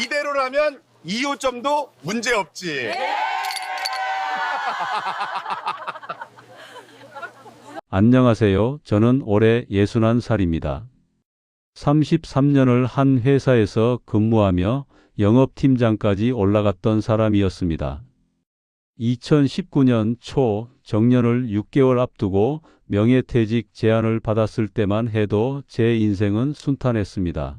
이대로라면 2호점도 문제 없지. 안녕하세요. 저는 올해 61살입니다. 33년을 한 회사에서 근무하며 영업팀장까지 올라갔던 사람이었습니다. 2019년 초 정년을 6개월 앞두고 명예퇴직 제안을 받았을 때만 해도 제 인생은 순탄했습니다.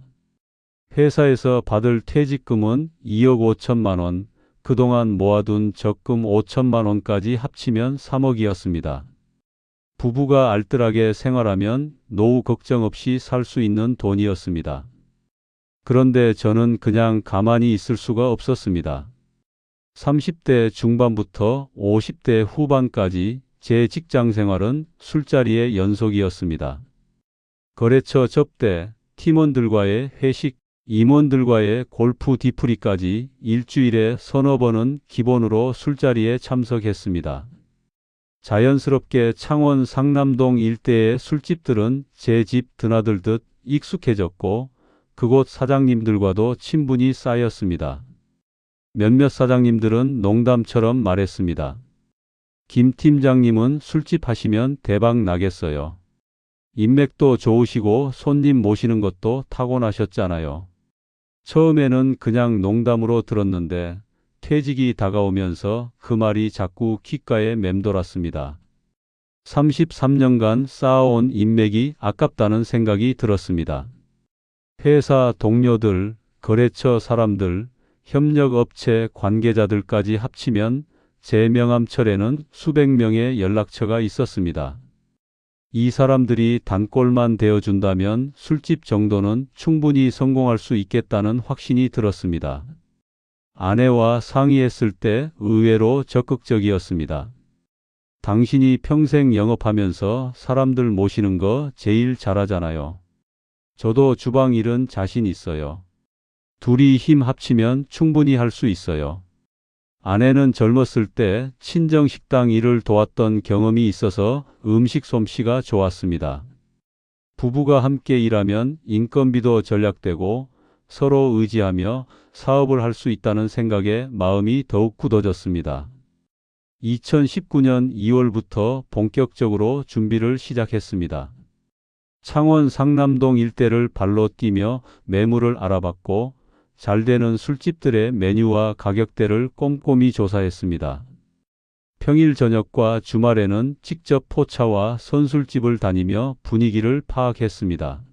회사에서 받을 퇴직금은 2억 5천만 원, 그동안 모아둔 적금 5천만 원까지 합치면 3억이었습니다. 부부가 알뜰하게 생활하면 노후 걱정 없이 살 수 있는 돈이었습니다. 그런데 저는 그냥 가만히 있을 수가 없었습니다. 30대 중반부터 50대 후반까지 제 직장 생활은 술자리의 연속이었습니다. 거래처 접대, 팀원들과의 회식, 임원들과의 골프 뒤풀이까지 일주일에 서너 번은 기본으로 술자리에 참석했습니다. 자연스럽게 창원 상남동 일대의 술집들은 제 집 드나들듯 익숙해졌고 그곳 사장님들과도 친분이 쌓였습니다. 몇몇 사장님들은 농담처럼 말했습니다. 김 팀장님은 술집 하시면 대박 나겠어요. 인맥도 좋으시고 손님 모시는 것도 타고나셨잖아요. 처음에는 그냥 농담으로 들었는데 퇴직이 다가오면서 그 말이 자꾸 귓가에 맴돌았습니다. 33년간 쌓아온 인맥이 아깝다는 생각이 들었습니다. 회사 동료들, 거래처 사람들, 협력업체 관계자들까지 합치면 제 명함철에는 수백 명의 연락처가 있었습니다. 이 사람들이 단골만 되어준다면 술집 정도는 충분히 성공할 수 있겠다는 확신이 들었습니다. 아내와 상의했을 때 의외로 적극적이었습니다. 당신이 평생 영업하면서 사람들 모시는 거 제일 잘하잖아요. 저도 주방 일은 자신 있어요. 둘이 힘 합치면 충분히 할 수 있어요. 아내는 젊었을 때 친정식당 일을 도왔던 경험이 있어서 음식 솜씨가 좋았습니다. 부부가 함께 일하면 인건비도 절약되고 서로 의지하며 사업을 할 수 있다는 생각에 마음이 더욱 굳어졌습니다. 2019년 2월부터 본격적으로 준비를 시작했습니다. 창원 상남동 일대를 발로 뛰며 매물을 알아봤고 잘되는 술집들의 메뉴와 가격대를 꼼꼼히 조사했습니다. 평일 저녁과 주말에는 직접 포차와 선술집을 다니며 분위기를 파악했습니다.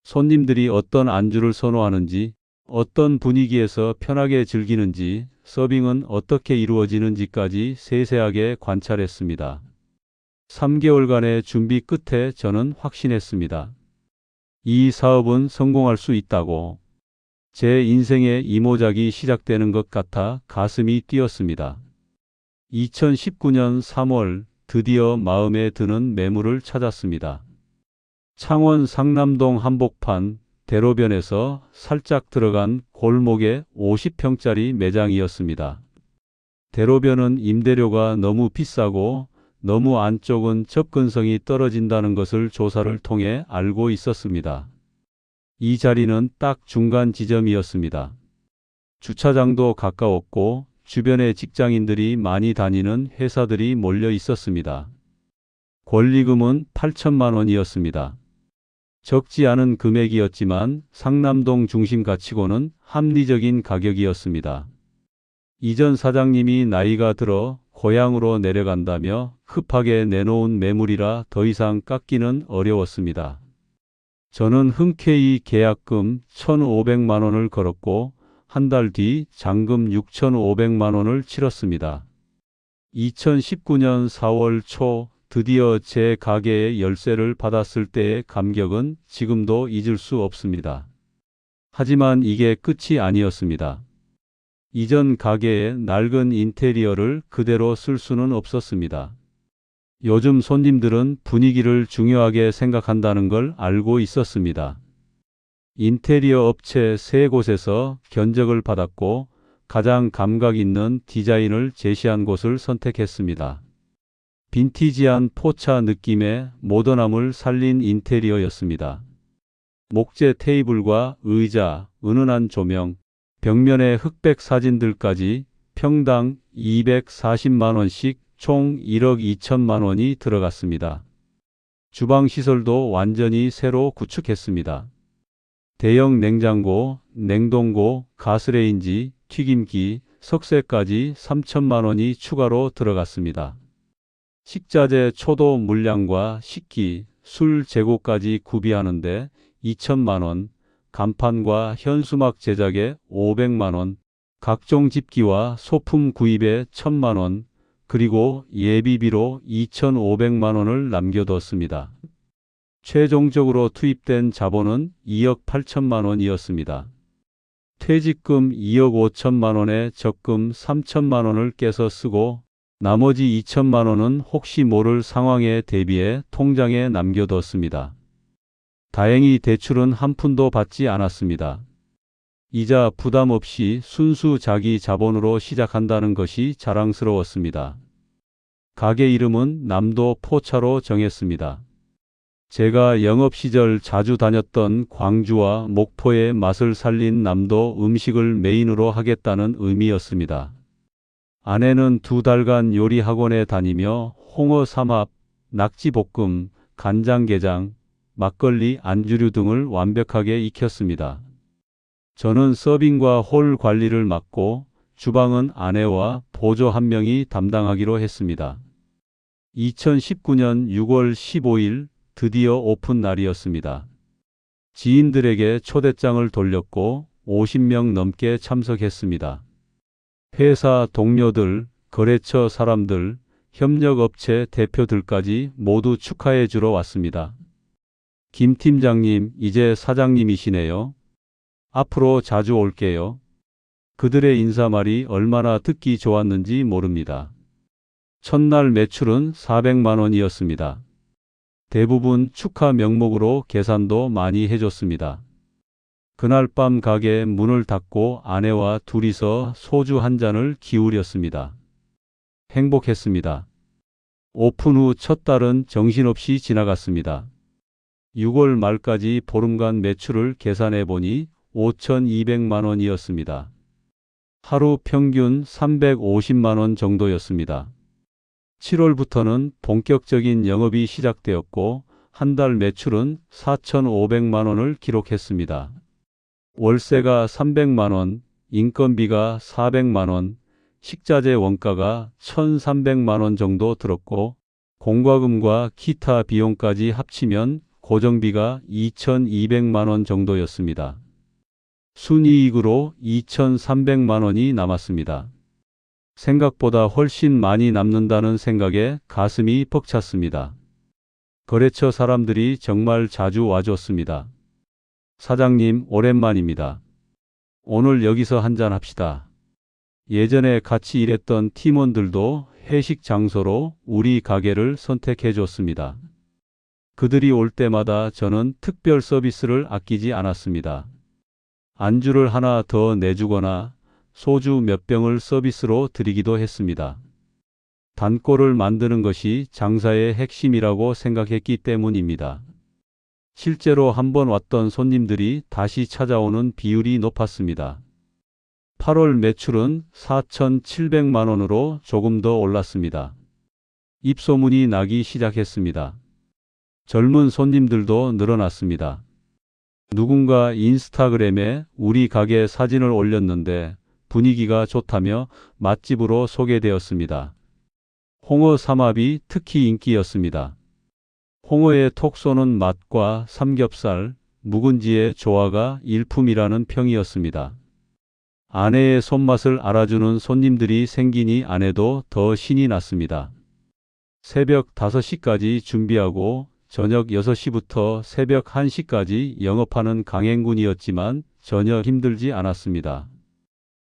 손님들이 어떤 안주를 선호하는지, 어떤 분위기에서 편하게 즐기는지, 서빙은 어떻게 이루어지는지까지 세세하게 관찰했습니다. 3개월간의 준비 끝에 저는 확신했습니다. 이 사업은 성공할 수 있다고. 제 인생의 이모작이 시작되는 것 같아 가슴이 뛰었습니다. 2019년 3월 드디어 마음에 드는 매물을 찾았습니다. 창원 상남동 한복판 대로변에서 살짝 들어간 골목의 50평짜리 매장이었습니다. 대로변은 임대료가 너무 비싸고 너무 안쪽은 접근성이 떨어진다는 것을 조사를 통해 알고 있었습니다. 이 자리는 딱 중간 지점이었습니다. 주차장도 가까웠고 주변에 직장인들이 많이 다니는 회사들이 몰려 있었습니다. 권리금은 8천만 원이었습니다. 적지 않은 금액이었지만 상남동 중심 가치고는 합리적인 가격이었습니다. 이전 사장님이 나이가 들어 고향으로 내려간다며 급하게 내놓은 매물이라 더 이상 깎기는 어려웠습니다. 저는 흔쾌히 계약금 1,500만 원을 걸었고 한 달 뒤 잔금 6,500만 원을 치렀습니다. 2019년 4월 초 드디어 제 가게의 열쇠를 받았을 때의 감격은 지금도 잊을 수 없습니다. 하지만 이게 끝이 아니었습니다. 이전 가게의 낡은 인테리어를 그대로 쓸 수는 없었습니다. 요즘 손님들은 분위기를 중요하게 생각한다는 걸 알고 있었습니다. 인테리어 업체 3곳에서 견적을 받았고 가장 감각 있는 디자인을 제시한 곳을 선택했습니다. 빈티지한 포차 느낌의 모던함을 살린 인테리어였습니다. 목재 테이블과 의자, 은은한 조명, 벽면에 흑백 사진들까지 평당 240만 원씩 총 1억 2천만 원이 들어갔습니다. 주방 시설도 완전히 새로 구축했습니다. 대형 냉장고, 냉동고, 가스레인지, 튀김기, 석쇠까지 3천만 원이 추가로 들어갔습니다. 식자재 초도 물량과 식기, 술 재고까지 구비하는데 2천만 원, 간판과 현수막 제작에 500만 원, 각종 집기와 소품 구입에 1,000만 원, 그리고 예비비로 2,500만 원을 남겨뒀습니다. 최종적으로 투입된 자본은 2억 8천만 원이었습니다. 퇴직금 2억 5천만 원에 적금 3천만 원을 깨서 쓰고 나머지 2천만 원은 혹시 모를 상황에 대비해 통장에 남겨뒀습니다. 다행히 대출은 한 푼도 받지 않았습니다. 이자 부담 없이 순수 자기 자본으로 시작한다는 것이 자랑스러웠습니다. 가게 이름은 남도 포차로 정했습니다. 제가 영업 시절 자주 다녔던 광주와 목포의 맛을 살린 남도 음식을 메인으로 하겠다는 의미였습니다. 아내는 2달간 요리 학원에 다니며 홍어 삼합, 낙지볶음, 간장게장, 막걸리, 안주류 등을 완벽하게 익혔습니다. 저는 서빙과 홀 관리를 맡고 주방은 아내와 보조 한 명이 담당하기로 했습니다. 2019년 6월 15일 드디어 오픈 날이었습니다. 지인들에게 초대장을 돌렸고 50명 넘게 참석했습니다. 회사 동료들, 거래처 사람들, 협력업체 대표들까지 모두 축하해 주러 왔습니다. 김 팀장님, 이제 사장님이시네요. 앞으로 자주 올게요. 그들의 인사말이 얼마나 듣기 좋았는지 모릅니다. 첫날 매출은 400만 원이었습니다. 대부분 축하 명목으로 계산도 많이 해줬습니다. 그날 밤 가게 문을 닫고 아내와 둘이서 소주 한 잔을 기울였습니다. 행복했습니다. 오픈 후 첫 달은 정신없이 지나갔습니다. 6월 말까지 보름간 매출을 계산해 보니 5,200만 원이었습니다. 하루 평균 350만 원 정도였습니다. 7월부터는 본격적인 영업이 시작되었고 한 달 매출은 4,500만 원을 기록했습니다. 월세가 300만 원, 인건비가 400만 원, 식자재 원가가 1,300만 원 정도 들었고 공과금과 기타 비용까지 합치면 고정비가 2,200만 원 정도였습니다. 순이익으로 2,300만 원이 남았습니다. 생각보다 훨씬 많이 남는다는 생각에 가슴이 벅찼습니다. 거래처 사람들이 정말 자주 와줬습니다. 사장님, 오랜만입니다. 오늘 여기서 한잔 합시다. 예전에 같이 일했던 팀원들도 회식 장소로 우리 가게를 선택해 줬습니다. 그들이 올 때마다 저는 특별 서비스를 아끼지 않았습니다. 안주를 하나 더 내주거나 소주 몇 병을 서비스로 드리기도 했습니다. 단골을 만드는 것이 장사의 핵심이라고 생각했기 때문입니다. 실제로 한번 왔던 손님들이 다시 찾아오는 비율이 높았습니다. 8월 매출은 4,700만 원으로 조금 더 올랐습니다. 입소문이 나기 시작했습니다. 젊은 손님들도 늘어났습니다. 누군가 인스타그램에 우리 가게 사진을 올렸는데 분위기가 좋다며 맛집으로 소개되었습니다. 홍어 삼합이 특히 인기였습니다. 홍어의 톡 쏘는 맛과 삼겹살, 묵은지의 조화가 일품이라는 평이었습니다. 아내의 손맛을 알아주는 손님들이 생기니 아내도 더 신이 났습니다. 새벽 5시까지 준비하고 저녁 6시부터 새벽 1시까지 영업하는 강행군이었지만 전혀 힘들지 않았습니다.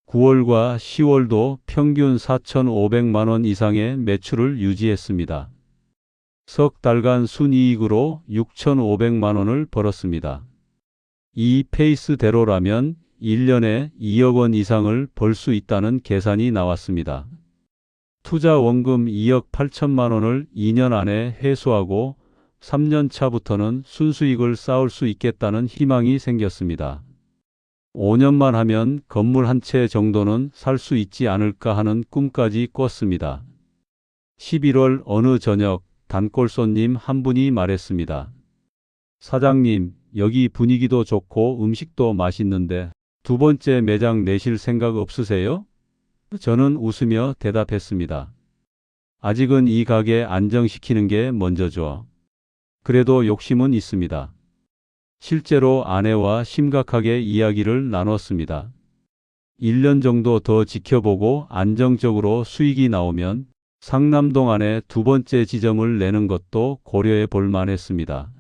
9월과 10월도 평균 4,500만 원 이상의 매출을 유지했습니다. 석 달간 순이익으로 6,500만 원을 벌었습니다. 이 페이스대로라면 1년에 2억 원 이상을 벌 수 있다는 계산이 나왔습니다. 투자 원금 2억 8천만 원을 2년 안에 회수하고 3년 차부터는 순수익을 쌓을 수 있겠다는 희망이 생겼습니다. 5년만 하면 건물 한 채 정도는 살 수 있지 않을까 하는 꿈까지 꿨습니다. 11월 어느 저녁 단골 손님 한 분이 말했습니다. 사장님, 여기 분위기도 좋고 음식도 맛있는데 두 번째 매장 내실 생각 없으세요? 저는 웃으며 대답했습니다. 아직은 이 가게 안정시키는 게 먼저죠. 그래도 욕심은 있습니다. 실제로 아내와 심각하게 이야기를 나눴습니다. 1년 정도 더 지켜보고 안정적으로 수익이 나오면 상남동 안에 두 번째 지점을 내는 것도 고려해 볼 만했습니다.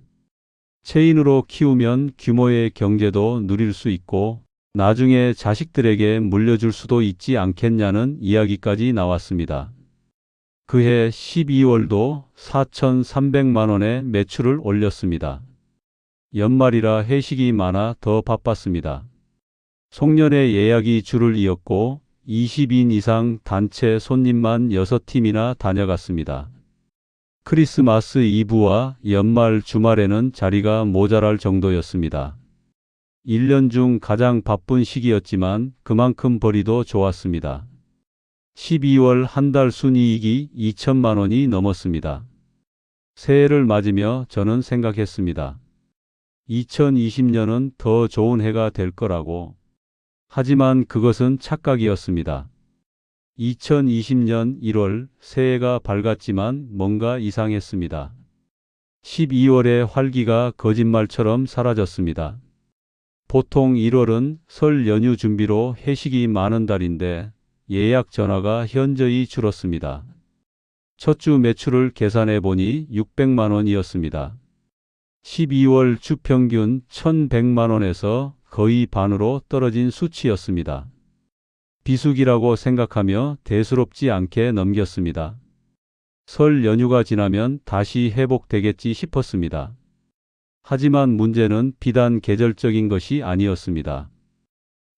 체인으로 키우면 규모의 경제도 누릴 수 있고 나중에 자식들에게 물려줄 수도 있지 않겠냐는 이야기까지 나왔습니다. 그해 12월도 4,300만 원의 매출을 올렸습니다. 연말이라 회식이 많아 더 바빴습니다. 송년회 예약이 줄을 이었고 20인 이상 단체 손님만 6팀이나 다녀갔습니다. 크리스마스 이브와 연말 주말에는 자리가 모자랄 정도였습니다. 1년 중 가장 바쁜 시기였지만 그만큼 벌이도 좋았습니다. 12월 한 달 순이익이 2천만 원이 넘었습니다. 새해를 맞으며 저는 생각했습니다. 2020년은 더 좋은 해가 될 거라고. 하지만 그것은 착각이었습니다. 2020년 1월 새해가 밝았지만 뭔가 이상했습니다. 12월의 활기가 거짓말처럼 사라졌습니다. 보통 1월은 설 연휴 준비로 회식이 많은 달인데 예약 전화가 현저히 줄었습니다. 첫 주 매출을 계산해 보니 600만 원이었습니다. 12월 주 평균 1,100만 원에서 거의 반으로 떨어진 수치였습니다. 비수기라고 생각하며 대수롭지 않게 넘겼습니다. 설 연휴가 지나면 다시 회복되겠지 싶었습니다. 하지만 문제는 비단 계절적인 것이 아니었습니다.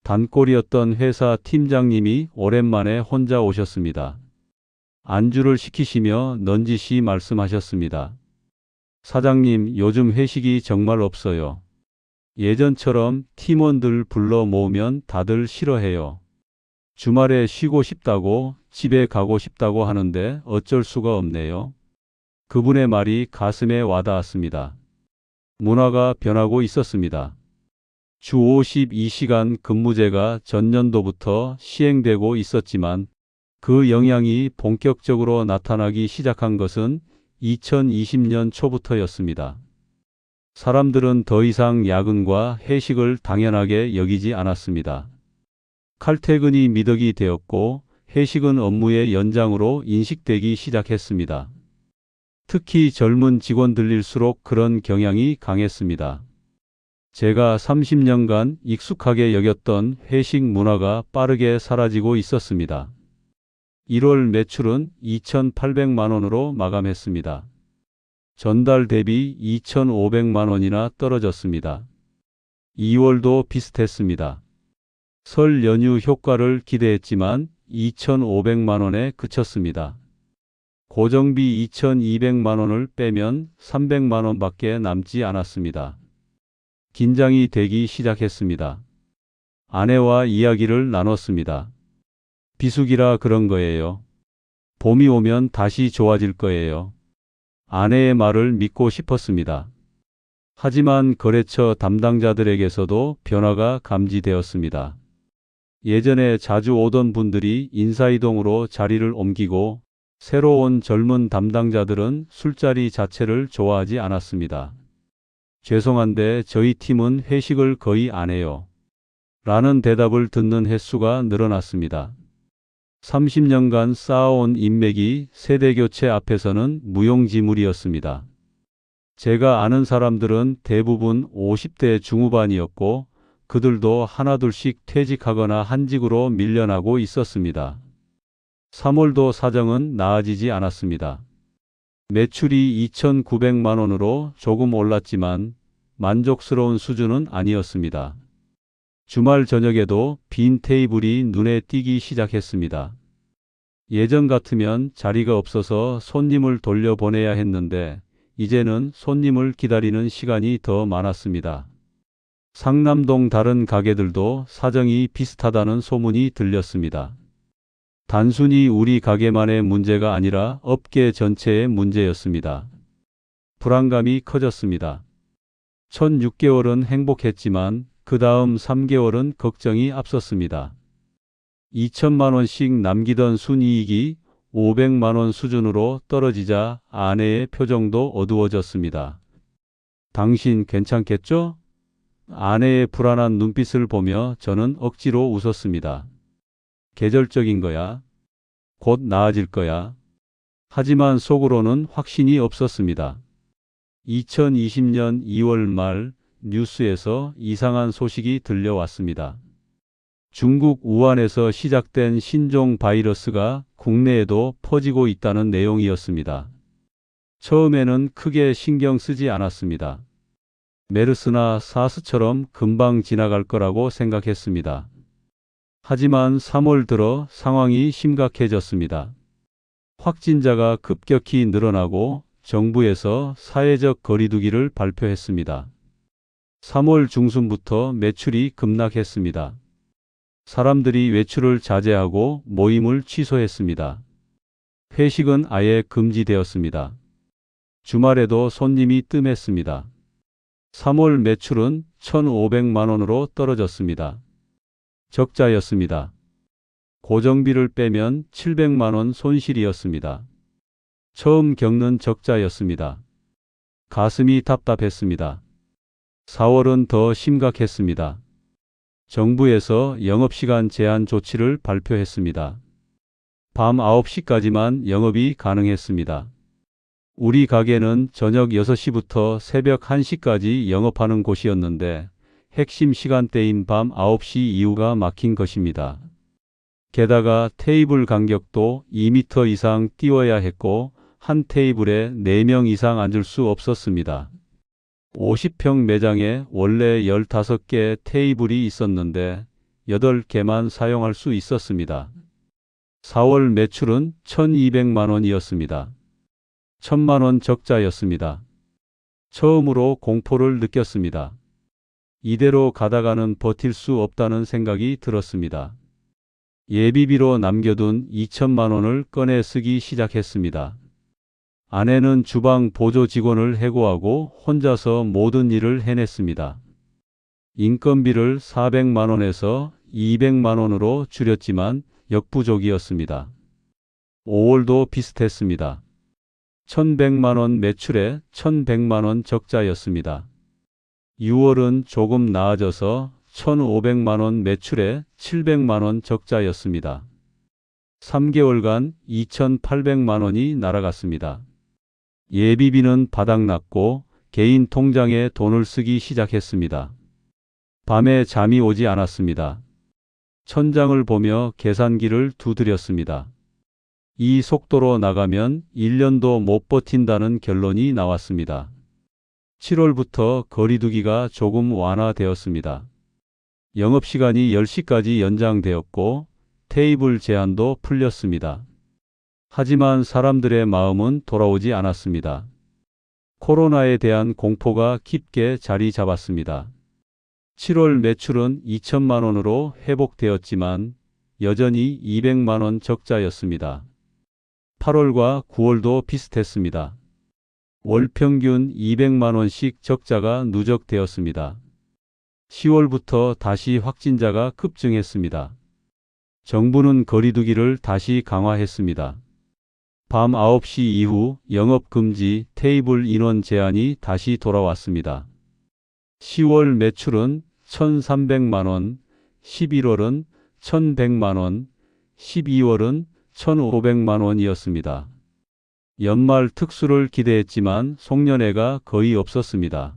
단골이었던 회사 팀장님이 오랜만에 혼자 오셨습니다. 안주를 시키시며 넌지시 말씀하셨습니다. 사장님, 요즘 회식이 정말 없어요. 예전처럼 팀원들 불러 모으면 다들 싫어해요. 주말에 쉬고 싶다고, 집에 가고 싶다고 하는데 어쩔 수가 없네요. 그분의 말이 가슴에 와닿았습니다. 문화가 변하고 있었습니다. 주 52시간 근무제가 전년도부터 시행되고 있었지만 그 영향이 본격적으로 나타나기 시작한 것은 2020년 초부터였습니다. 사람들은 더 이상 야근과 회식을 당연하게 여기지 않았습니다. 칼퇴근이 미덕이 되었고 회식은 업무의 연장으로 인식되기 시작했습니다. 특히 젊은 직원들일수록 그런 경향이 강했습니다. 제가 30년간 익숙하게 여겼던 회식 문화가 빠르게 사라지고 있었습니다. 1월 매출은 2,800만 원으로 마감했습니다. 전달 대비 2,500만 원이나 떨어졌습니다. 2월도 비슷했습니다. 설 연휴 효과를 기대했지만 2,500만 원에 그쳤습니다. 고정비 2,200만 원을 빼면 300만 원밖에 남지 않았습니다. 긴장이 되기 시작했습니다. 아내와 이야기를 나눴습니다. 비수기라 그런 거예요. 봄이 오면 다시 좋아질 거예요. 아내의 말을 믿고 싶었습니다. 하지만 거래처 담당자들에게서도 변화가 감지되었습니다. 예전에 자주 오던 분들이 인사이동으로 자리를 옮기고 새로 온 젊은 담당자들은 술자리 자체를 좋아하지 않았습니다. 죄송한데 저희 팀은 회식을 거의 안 해요. 라는 대답을 듣는 횟수가 늘어났습니다. 30년간 쌓아온 인맥이 세대교체 앞에서는 무용지물이었습니다. 제가 아는 사람들은 대부분 50대 중후반이었고 그들도 하나둘씩 퇴직하거나 한직으로 밀려나고 있었습니다. 3월도 사정은 나아지지 않았습니다. 매출이 2,900만 원으로 조금 올랐지만 만족스러운 수준은 아니었습니다. 주말 저녁에도 빈 테이블이 눈에 띄기 시작했습니다. 예전 같으면 자리가 없어서 손님을 돌려보내야 했는데 이제는 손님을 기다리는 시간이 더 많았습니다. 상남동 다른 가게들도 사정이 비슷하다는 소문이 들렸습니다. 단순히 우리 가게만의 문제가 아니라 업계 전체의 문제였습니다. 불안감이 커졌습니다. 첫 6개월은 행복했지만 그 다음 3개월은 걱정이 앞섰습니다. 2천만 원씩 남기던 순이익이 500만 원 수준으로 떨어지자 아내의 표정도 어두워졌습니다. 당신 괜찮겠죠? 아내의 불안한 눈빛을 보며 저는 억지로 웃었습니다. 계절적인 거야. 곧 나아질 거야. 하지만 속으로는 확신이 없었습니다. 2020년 2월 말 뉴스에서 이상한 소식이 들려왔습니다. 중국 우한에서 시작된 신종 바이러스가 국내에도 퍼지고 있다는 내용이었습니다. 처음에는 크게 신경 쓰지 않았습니다. 메르스나 사스처럼 금방 지나갈 거라고 생각했습니다. 하지만 3월 들어 상황이 심각해졌습니다. 확진자가 급격히 늘어나고 정부에서 사회적 거리두기를 발표했습니다. 3월 중순부터 매출이 급락했습니다. 사람들이 외출을 자제하고 모임을 취소했습니다. 회식은 아예 금지되었습니다. 주말에도 손님이 뜸했습니다. 3월 매출은 1,500만 원으로 떨어졌습니다. 적자였습니다. 고정비를 빼면 700만 원 손실이었습니다. 처음 겪는 적자였습니다. 가슴이 답답했습니다. 4월은 더 심각했습니다. 정부에서 영업시간 제한 조치를 발표했습니다. 밤 9시까지만 영업이 가능했습니다. 우리 가게는 저녁 6시부터 새벽 1시까지 영업하는 곳이었는데 핵심 시간대인 밤 9시 이후가 막힌 것입니다. 게다가 테이블 간격도 2m 이상 띄워야 했고 한 테이블에 4명 이상 앉을 수 없었습니다. 50평 매장에 원래 15개 테이블이 있었는데 8개만 사용할 수 있었습니다. 4월 매출은 1,200만 원이었습니다. 1,000만 원 적자였습니다. 처음으로 공포를 느꼈습니다. 이대로 가다가는 버틸 수 없다는 생각이 들었습니다. 예비비로 남겨둔 2천만 원을 꺼내 쓰기 시작했습니다. 아내는 주방 보조 직원을 해고하고 혼자서 모든 일을 해냈습니다. 인건비를 400만 원에서 200만 원으로 줄였지만 역부족이었습니다. 5월도 비슷했습니다. 1,100만 원 매출에 1,100만 원 적자였습니다. 6월은 조금 나아져서 1,500만 원 매출에 700만 원 적자였습니다. 3개월간 2,800만 원이 날아갔습니다. 예비비는 바닥났고 개인 통장에 돈을 쓰기 시작했습니다. 밤에 잠이 오지 않았습니다. 천장을 보며 계산기를 두드렸습니다. 이 속도로 나가면 1년도 못 버틴다는 결론이 나왔습니다. 7월부터 거리두기가 조금 완화되었습니다. 영업시간이 10시까지 연장되었고 테이블 제한도 풀렸습니다. 하지만 사람들의 마음은 돌아오지 않았습니다. 코로나에 대한 공포가 깊게 자리 잡았습니다. 7월 매출은 2천만 원으로 회복되었지만 여전히 200만 원 적자였습니다. 8월과 9월도 비슷했습니다. 월 평균 200만 원씩 적자가 누적되었습니다. 10월부터 다시 확진자가 급증했습니다. 정부는 거리두기를 다시 강화했습니다. 밤 9시 이후 영업 금지, 테이블 인원 제한이 다시 돌아왔습니다. 10월 매출은 1,300만 원, 11월은 1,100만 원, 12월은 1,500만 원이었습니다. 연말 특수를 기대했지만 송년회가 거의 없었습니다.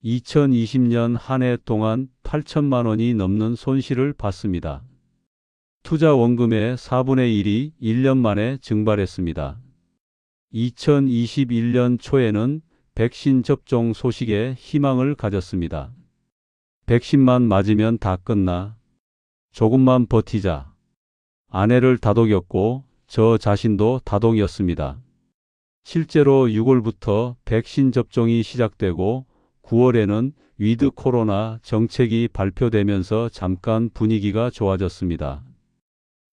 2020년 한 해 동안 8천만 원이 넘는 손실을 봤습니다. 투자 원금의 4분의 1이 1년 만에 증발했습니다. 2021년 초에는 백신 접종 소식에 희망을 가졌습니다. 백신만 맞으면 다 끝나. 조금만 버티자. 아내를 다독였고 저 자신도 다독였습니다. 실제로 6월부터 백신 접종이 시작되고 9월에는 위드 코로나 정책이 발표되면서 잠깐 분위기가 좋아졌습니다.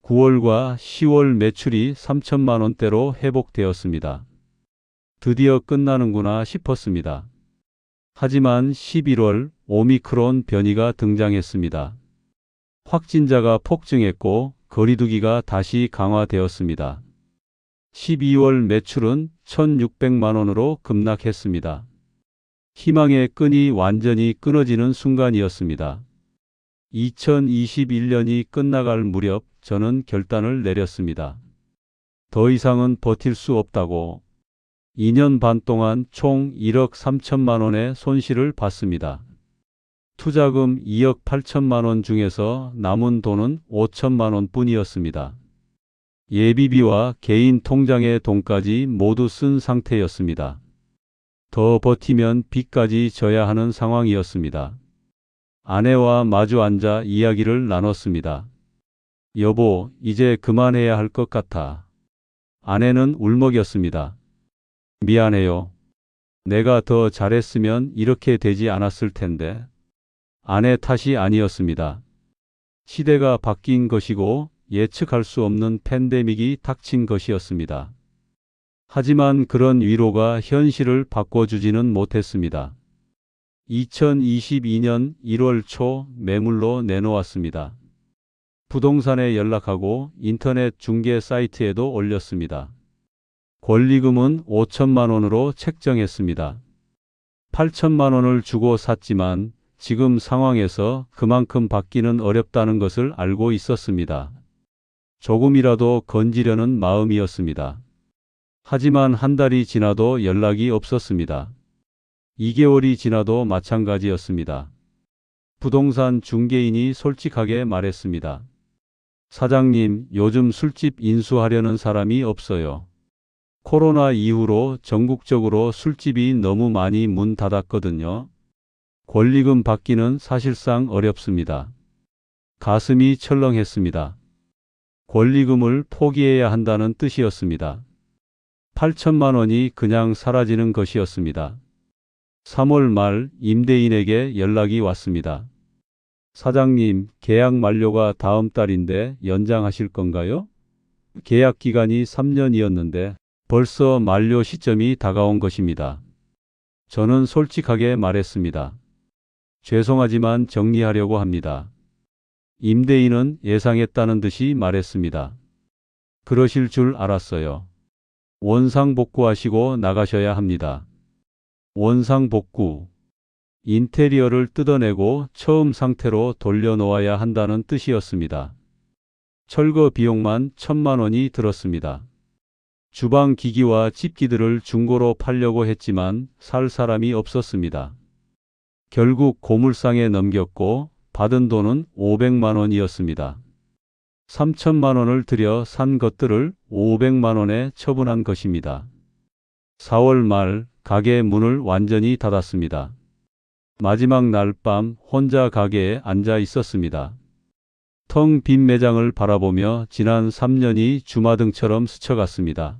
9월과 10월 매출이 3천만 원대로 회복되었습니다. 드디어 끝나는구나 싶었습니다. 하지만 11월 오미크론 변이가 등장했습니다. 확진자가 폭증했고 거리두기가 다시 강화되었습니다. 12월 매출은 1,600만 원으로 급락했습니다. 희망의 끈이 완전히 끊어지는 순간이었습니다. 2021년이 끝나갈 무렵 저는 결단을 내렸습니다. 더 이상은 버틸 수 없다고. 2년 반 동안 총 1억 3천만 원의 손실을 봤습니다. 투자금 2억 8천만 원 중에서 남은 돈은 5천만 원 뿐이었습니다. 예비비와 개인 통장의 돈까지 모두 쓴 상태였습니다. 더 버티면 빚까지 져야 하는 상황이었습니다. 아내와 마주 앉아 이야기를 나눴습니다. 여보, 이제 그만해야 할 것 같아. 아내는 울먹였습니다. 미안해요. 내가 더 잘했으면 이렇게 되지 않았을 텐데. 아내 탓이 아니었습니다. 시대가 바뀐 것이고 예측할 수 없는 팬데믹이 닥친 것이었습니다. 하지만 그런 위로가 현실을 바꿔주지는 못했습니다. 2022년 1월 초 매물로 내놓았습니다. 부동산에 연락하고 인터넷 중개 사이트에도 올렸습니다. 권리금은 5천만 원으로 책정했습니다. 8천만 원을 주고 샀지만 지금 상황에서 그만큼 받기는 어렵다는 것을 알고 있었습니다. 조금이라도 건지려는 마음이었습니다. 하지만 한 달이 지나도 연락이 없었습니다. 2개월이 지나도 마찬가지였습니다. 부동산 중개인이 솔직하게 말했습니다. 사장님, 요즘 술집 인수하려는 사람이 없어요. 코로나 이후로 전국적으로 술집이 너무 많이 문 닫았거든요. 권리금 받기는 사실상 어렵습니다. 가슴이 철렁했습니다. 권리금을 포기해야 한다는 뜻이었습니다. 8천만 원이 그냥 사라지는 것이었습니다. 3월 말 임대인에게 연락이 왔습니다. 사장님, 계약 만료가 다음 달인데 연장하실 건가요? 계약 기간이 3년이었는데 벌써 만료 시점이 다가온 것입니다. 저는 솔직하게 말했습니다. 죄송하지만 정리하려고 합니다. 임대인은 예상했다는 듯이 말했습니다. 그러실 줄 알았어요. 원상복구하시고 나가셔야 합니다. 원상복구. 인테리어를 뜯어내고 처음 상태로 돌려놓아야 한다는 뜻이었습니다. 철거 비용만 1,000만 원이 들었습니다. 주방 기기와 집기들을 중고로 팔려고 했지만 살 사람이 없었습니다. 결국 고물상에 넘겼고 받은 돈은 500만 원이었습니다. 3천만 원을 들여 산 것들을 500만 원에 처분한 것입니다. 4월 말 가게 문을 완전히 닫았습니다. 마지막 날 밤 혼자 가게에 앉아 있었습니다. 텅 빈 매장을 바라보며 지난 3년이 주마등처럼 스쳐갔습니다.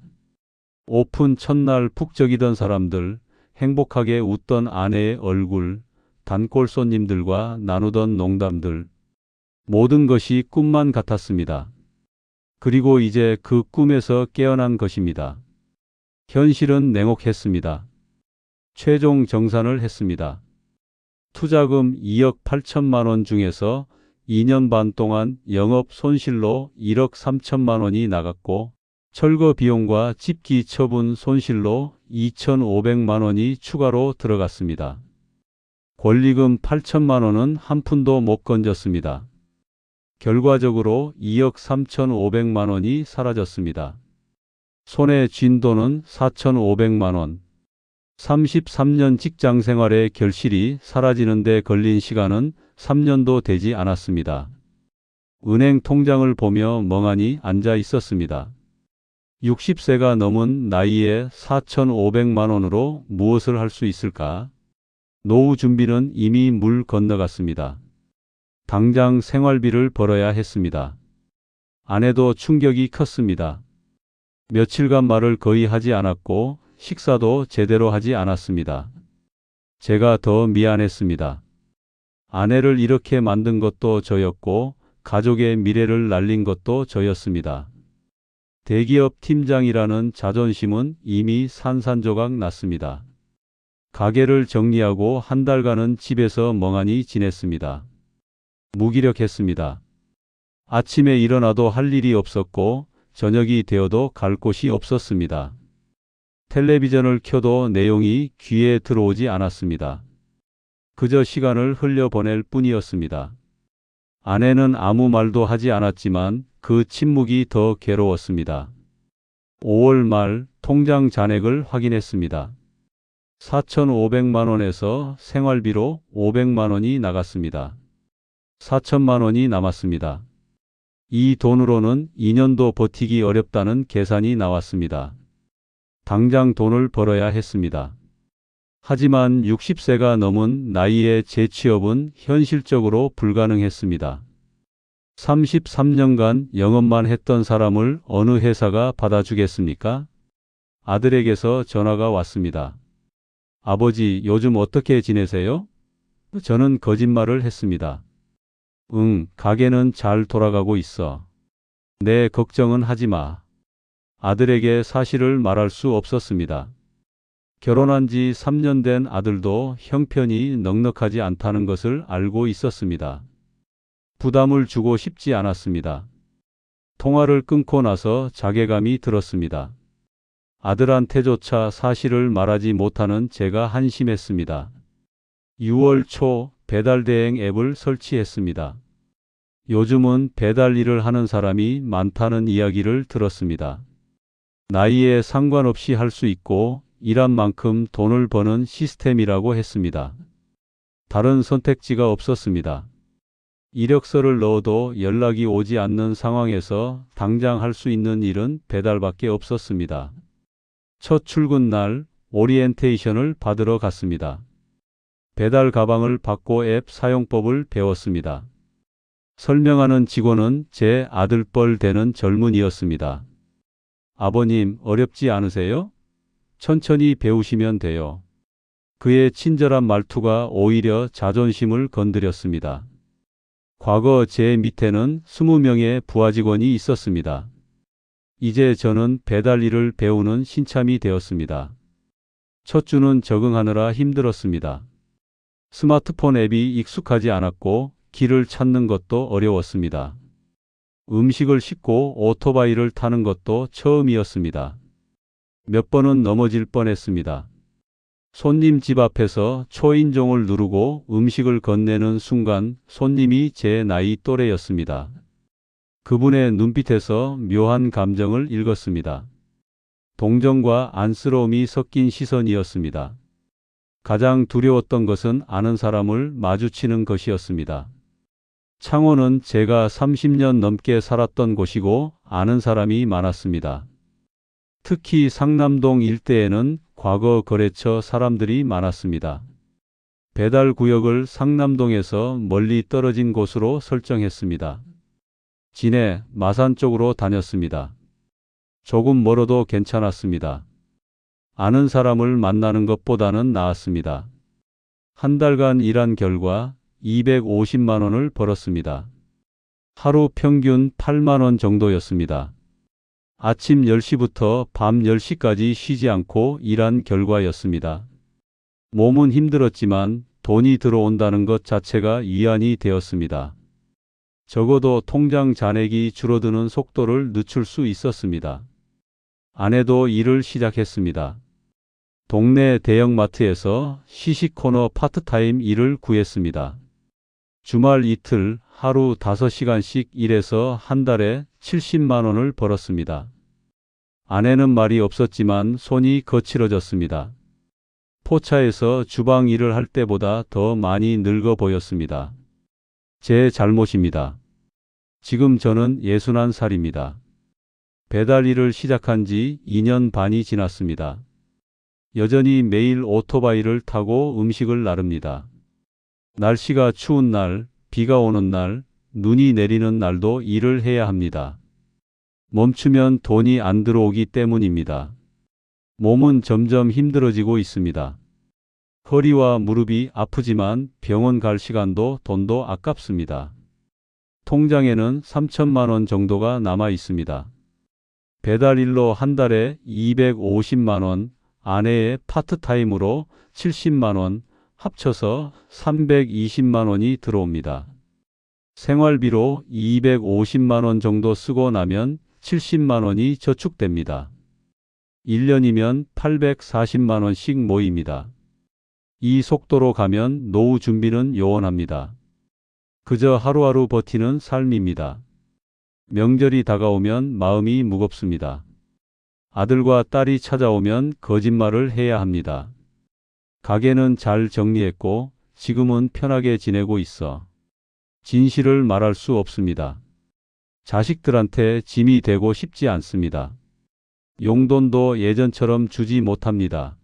오픈 첫날 북적이던 사람들, 행복하게 웃던 아내의 얼굴, 단골 손님들과 나누던 농담들, 모든 것이 꿈만 같았습니다. 그리고 이제 그 꿈에서 깨어난 것입니다. 현실은 냉혹했습니다. 최종 정산을 했습니다. 투자금 2억 8천만 원 중에서 2년 반 동안 영업 손실로 1억 3천만 원이 나갔고 철거 비용과 집기 처분 손실로 2,500만 원이 추가로 들어갔습니다. 권리금 8천만 원은 한 푼도 못 건졌습니다. 결과적으로 2억 3,500만 원이 사라졌습니다. 손에 쥔 돈은 4,500만 원. 33년 직장 생활의 결실이 사라지는 데 걸린 시간은 3년도 되지 않았습니다. 은행 통장을 보며 멍하니 앉아 있었습니다. 60세가 넘은 나이에 4,500만 원으로 무엇을 할 수 있을까? 노후 준비는 이미 물 건너갔습니다. 당장 생활비를 벌어야 했습니다. 아내도 충격이 컸습니다. 며칠간 말을 거의 하지 않았고 식사도 제대로 하지 않았습니다. 제가 더 미안했습니다. 아내를 이렇게 만든 것도 저였고 가족의 미래를 날린 것도 저였습니다. 대기업 팀장이라는 자존심은 이미 산산조각 났습니다. 가게를 정리하고 한 달간은 집에서 멍하니 지냈습니다. 무기력했습니다. 아침에 일어나도 할 일이 없었고 저녁이 되어도 갈 곳이 없었습니다. 텔레비전을 켜도 내용이 귀에 들어오지 않았습니다. 그저 시간을 흘려보낼 뿐이었습니다. 아내는 아무 말도 하지 않았지만 그 침묵이 더 괴로웠습니다. 5월 말 통장 잔액을 확인했습니다. 4,500만 원에서 생활비로 500만 원이 나갔습니다. 4천만 원이 남았습니다. 이 돈으로는 2년도 버티기 어렵다는 계산이 나왔습니다. 당장 돈을 벌어야 했습니다. 하지만 60세가 넘은 나이에 재취업은 현실적으로 불가능했습니다. 33년간 영업만 했던 사람을 어느 회사가 받아주겠습니까? 아들에게서 전화가 왔습니다. 아버지, 요즘 어떻게 지내세요? 저는 거짓말을 했습니다. 응, 가게는 잘 돌아가고 있어. 내 걱정은 하지 마. 아들에게 사실을 말할 수 없었습니다. 결혼한 지 3년 된 아들도 형편이 넉넉하지 않다는 것을 알고 있었습니다. 부담을 주고 싶지 않았습니다. 통화를 끊고 나서 자괴감이 들었습니다. 아들한테조차 사실을 말하지 못하는 제가 한심했습니다. 6월 초 배달 대행 앱을 설치했습니다. 요즘은 배달 일을 하는 사람이 많다는 이야기를 들었습니다. 나이에 상관없이 할 수 있고 일한 만큼 돈을 버는 시스템이라고 했습니다. 다른 선택지가 없었습니다. 이력서를 넣어도 연락이 오지 않는 상황에서 당장 할 수 있는 일은 배달밖에 없었습니다. 첫 출근 날 오리엔테이션을 받으러 갔습니다. 배달 가방을 받고 앱 사용법을 배웠습니다. 설명하는 직원은 제 아들뻘 되는 젊은이였습니다. 아버님, 어렵지 않으세요? 천천히 배우시면 돼요. 그의 친절한 말투가 오히려 자존심을 건드렸습니다. 과거 제 밑에는 20명의 부하 직원이 있었습니다. 이제 저는 배달 일을 배우는 신참이 되었습니다. 첫 주는 적응하느라 힘들었습니다. 스마트폰 앱이 익숙하지 않았고 길을 찾는 것도 어려웠습니다. 음식을 싣고 오토바이를 타는 것도 처음이었습니다. 몇 번은 넘어질 뻔했습니다. 손님 집 앞에서 초인종을 누르고 음식을 건네는 순간 손님이 제 나이 또래였습니다. 그분의 눈빛에서 묘한 감정을 읽었습니다. 동정과 안쓰러움이 섞인 시선이었습니다. 가장 두려웠던 것은 아는 사람을 마주치는 것이었습니다. 창원은 제가 30년 넘게 살았던 곳이고 아는 사람이 많았습니다. 특히 상남동 일대에는 과거 거래처 사람들이 많았습니다. 배달 구역을 상남동에서 멀리 떨어진 곳으로 설정했습니다. 진해, 마산 쪽으로 다녔습니다. 조금 멀어도 괜찮았습니다. 아는 사람을 만나는 것보다는 나았습니다. 한 달간 일한 결과 250만 원을 벌었습니다. 하루 평균 8만 원 정도였습니다. 아침 10시부터 밤 10시까지 쉬지 않고 일한 결과였습니다. 몸은 힘들었지만 돈이 들어온다는 것 자체가 위안이 되었습니다. 적어도 통장 잔액이 줄어드는 속도를 늦출 수 있었습니다. 아내도 일을 시작했습니다. 동네 대형마트에서 시식 코너 파트타임 일을 구했습니다. 주말 이틀 하루 5시간씩 일해서 한 달에 70만 원을 벌었습니다. 아내는 말이 없었지만 손이 거칠어졌습니다. 포차에서 주방 일을 할 때보다 더 많이 늙어 보였습니다. 제 잘못입니다. 지금 저는 61살입니다. 배달 일을 시작한 지 2년 반이 지났습니다. 여전히 매일 오토바이를 타고 음식을 나릅니다. 날씨가 추운 날, 비가 오는 날, 눈이 내리는 날도 일을 해야 합니다. 멈추면 돈이 안 들어오기 때문입니다. 몸은 점점 힘들어지고 있습니다. 허리와 무릎이 아프지만 병원 갈 시간도 돈도 아깝습니다. 통장에는 3천만 원 정도가 남아 있습니다. 배달일로 한 달에 250만 원, 아내의 파트타임으로 70만 원, 합쳐서 320만 원이 들어옵니다. 생활비로 250만 원 정도 쓰고 나면 70만 원이 저축됩니다. 1년이면 840만 원씩 모입니다. 이 속도로 가면 노후 준비는 요원합니다. 그저 하루하루 버티는 삶입니다. 명절이 다가오면 마음이 무겁습니다. 아들과 딸이 찾아오면 거짓말을 해야 합니다. 가게는 잘 정리했고 지금은 편하게 지내고 있어. 진실을 말할 수 없습니다. 자식들한테 짐이 되고 싶지 않습니다. 용돈도 예전처럼 주지 못합니다.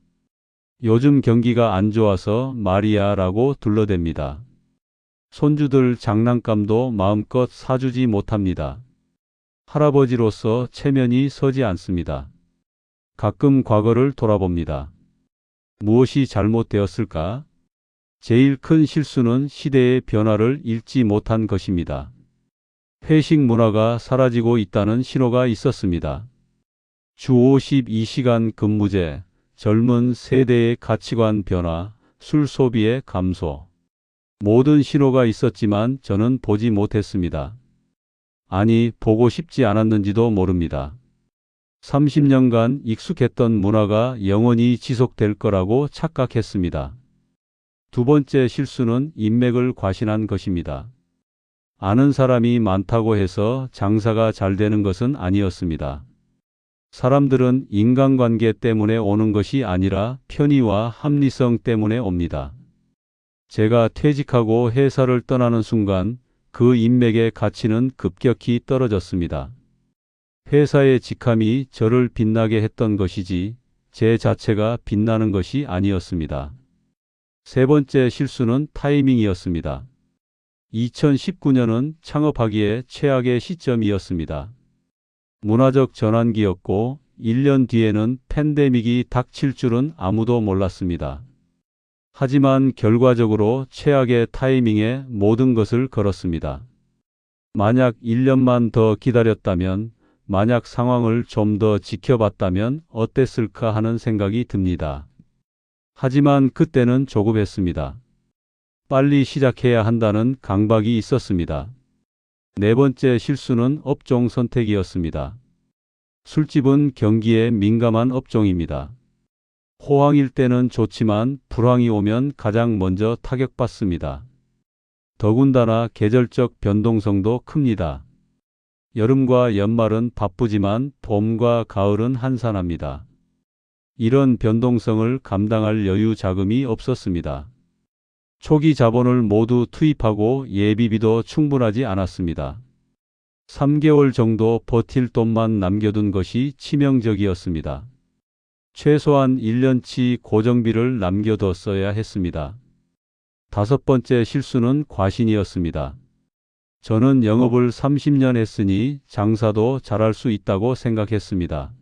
요즘 경기가 안 좋아서 말이야라고 둘러댑니다. 손주들 장난감도 마음껏 사주지 못합니다. 할아버지로서 체면이 서지 않습니다. 가끔 과거를 돌아봅니다. 무엇이 잘못되었을까? 제일 큰 실수는 시대의 변화를 읽지 못한 것입니다. 회식 문화가 사라지고 있다는 신호가 있었습니다. 주 52시간 근무제, 젊은 세대의 가치관 변화, 술 소비의 감소. 모든 신호가 있었지만 저는 보지 못했습니다. 아니, 보고 싶지 않았는지도 모릅니다. 30년간 익숙했던 문화가 영원히 지속될 거라고 착각했습니다. 두 번째 실수는 인맥을 과신한 것입니다. 아는 사람이 많다고 해서 장사가 잘 되는 것은 아니었습니다. 사람들은 인간관계 때문에 오는 것이 아니라 편의와 합리성 때문에 옵니다. 제가 퇴직하고 회사를 떠나는 순간 그 인맥의 가치는 급격히 떨어졌습니다. 회사의 직함이 저를 빛나게 했던 것이지 제 자체가 빛나는 것이 아니었습니다. 세 번째 실수는 타이밍이었습니다. 2019년은 창업하기에 최악의 시점이었습니다. 문화적 전환기였고 1년 뒤에는 팬데믹이 닥칠 줄은 아무도 몰랐습니다. 하지만 결과적으로 최악의 타이밍에 모든 것을 걸었습니다. 만약 1년만 더 기다렸다면, 만약 상황을 좀 더 지켜봤다면 어땠을까 하는 생각이 듭니다. 하지만 그때는 조급했습니다. 빨리 시작해야 한다는 강박이 있었습니다. 네 번째 실수는 업종 선택이었습니다. 술집은 경기에 민감한 업종입니다. 호황일 때는 좋지만 불황이 오면 가장 먼저 타격받습니다. 더군다나 계절적 변동성도 큽니다. 여름과 연말은 바쁘지만 봄과 가을은 한산합니다. 이런 변동성을 감당할 여유 자금이 없었습니다. 초기 자본을 모두 투입하고 예비비도 충분하지 않았습니다. 3개월 정도 버틸 돈만 남겨둔 것이 치명적이었습니다. 최소한 1년치 고정비를 남겨뒀어야 했습니다. 다섯 번째 실수는 과신이었습니다. 저는 영업을 30년 했으니 장사도 잘할 수 있다고 생각했습니다.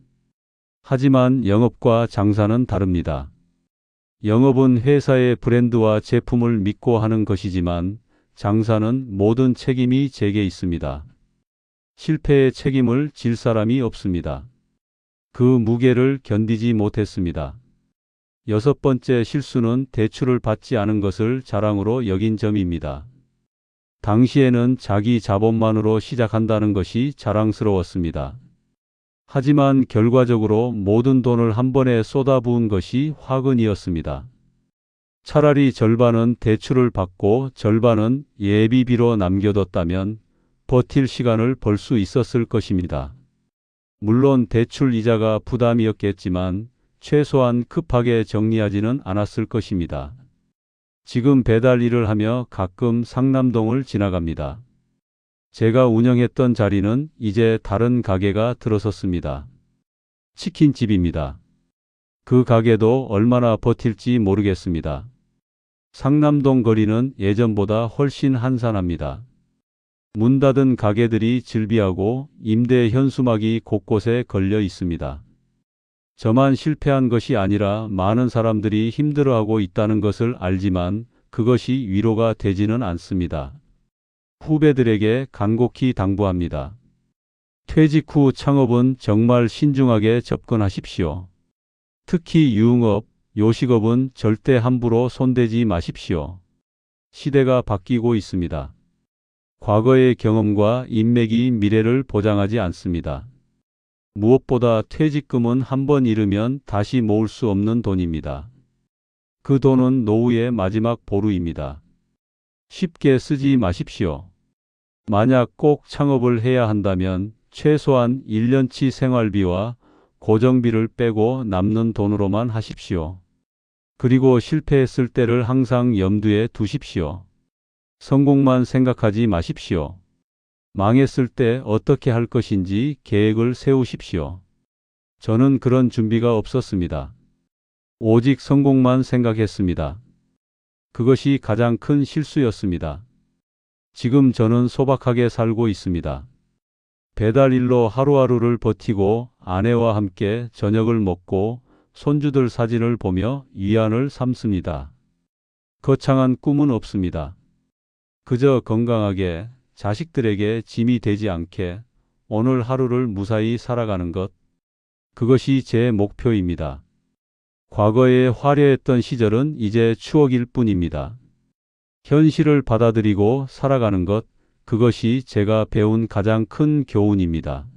하지만 영업과 장사는 다릅니다. 영업은 회사의 브랜드와 제품을 믿고 하는 것이지만 장사는 모든 책임이 제게 있습니다. 실패의 책임을 질 사람이 없습니다. 그 무게를 견디지 못했습니다. 여섯 번째 실수는 대출을 받지 않은 것을 자랑으로 여긴 점입니다. 당시에는 자기 자본만으로 시작한다는 것이 자랑스러웠습니다. 하지만 결과적으로 모든 돈을 한 번에 쏟아부은 것이 화근이었습니다. 차라리 절반은 대출을 받고 절반은 예비비로 남겨뒀다면 버틸 시간을 벌 수 있었을 것입니다. 물론 대출 이자가 부담이었겠지만 최소한 급하게 정리하지는 않았을 것입니다. 지금 배달 일을 하며 가끔 상남동을 지나갑니다. 제가 운영했던 자리는 이제 다른 가게가 들어섰습니다. 치킨집입니다. 그 가게도 얼마나 버틸지 모르겠습니다. 상남동 거리는 예전보다 훨씬 한산합니다. 문 닫은 가게들이 즐비하고 임대 현수막이 곳곳에 걸려 있습니다. 저만 실패한 것이 아니라 많은 사람들이 힘들어하고 있다는 것을 알지만 그것이 위로가 되지는 않습니다. 후배들에게 간곡히 당부합니다. 퇴직 후 창업은 정말 신중하게 접근하십시오. 특히 유흥업, 요식업은 절대 함부로 손대지 마십시오. 시대가 바뀌고 있습니다. 과거의 경험과 인맥이 미래를 보장하지 않습니다. 무엇보다 퇴직금은 한 번 잃으면 다시 모을 수 없는 돈입니다. 그 돈은 노후의 마지막 보루입니다. 쉽게 쓰지 마십시오. 만약 꼭 창업을 해야 한다면 최소한 1년치 생활비와 고정비를 빼고 남는 돈으로만 하십시오. 그리고 실패했을 때를 항상 염두에 두십시오. 성공만 생각하지 마십시오. 망했을 때 어떻게 할 것인지 계획을 세우십시오. 저는 그런 준비가 없었습니다. 오직 성공만 생각했습니다. 그것이 가장 큰 실수였습니다. 지금 저는 소박하게 살고 있습니다. 배달 일로 하루하루를 버티고 아내와 함께 저녁을 먹고 손주들 사진을 보며 위안을 삼습니다. 거창한 꿈은 없습니다. 그저 건강하게 자식들에게 짐이 되지 않게 오늘 하루를 무사히 살아가는 것, 그것이 제 목표입니다. 과거에 화려했던 시절은 이제 추억일 뿐입니다. 현실을 받아들이고 살아가는 것, 그것이 제가 배운 가장 큰 교훈입니다.